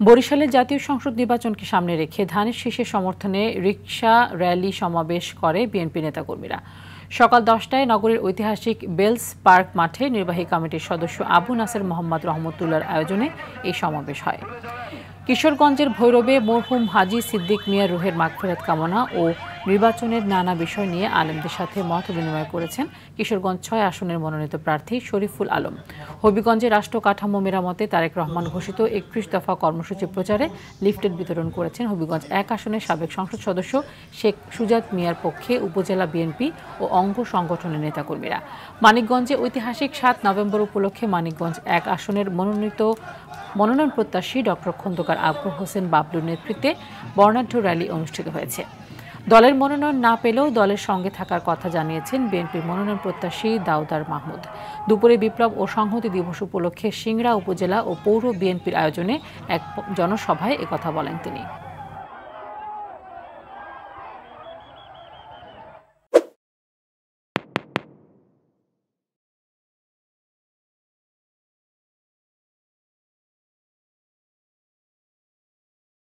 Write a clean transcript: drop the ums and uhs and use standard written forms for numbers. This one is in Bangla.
বরিশালে জাতীয় সংসদ নির্বাচনকে সামনে রেখে ধানের শীষের সমর্থনে রিকশা র্যালি সমাবেশ করে বিএনপি নেতাকর্মীরা। সকাল 10টায় নগরীর ঐতিহাসিক বেলস পার্ক মাঠে নির্বাহী কমিটির সদস্য আবু নাসের মোহাম্মদ রহমতুল্লাহর আয়োজনে এই সমাবেশ হয়। কিশোরগঞ্জের ভৈরবে মরহুম হাজী সিদ্দিক মিয়ার রুহের মাগফিরাত কামনা ও নির্বাচনের নানা বিষয় নিয়ে আলেমদের সাথে মত বিনিময় করেছেন কিশোরগঞ্জ ৬ আসনের মনোনীত প্রার্থী শরীফুল আলম। হবিগঞ্জে রাষ্ট্র কাঠামো মেরামতে তারেক রহমান ঘোষিত ৩১ দফা কর্মসূচি প্রচারে লিফলেট বিতরণ করেছেন হবিগঞ্জ ১ আসনের সাবেক সংসদ সদস্য শেখ সুজাত মিয়ার পক্ষে উপজেলা বিএনপি ও অঙ্গ সংগঠনের নেতাকর্মীরা। মানিকগঞ্জে ঐতিহাসিক ৭ নভেম্বর উপলক্ষে মানিকগঞ্জ ১ আসনের মনোনয়ন প্রত্যাশী ডক্টর খন্দকার আকবর হোসেন বাবলুর নেতৃত্বে বর্ণাঢ্য র্যালি অনুষ্ঠিত হয়েছে। দলের মনোনয়ন না পেলেও দলের সঙ্গে থাকার কথা জানিয়েছেন বিএনপির মনোনয়ন প্রত্যাশী দাউদার মাহমুদ। দুপুরে বিপ্লব ও সংহতি দিবস উপলক্ষে সিংড়া উপজেলা ও পৌর বিএনপির আয়োজনে এক জনসভায় একথা বলেন তিনি।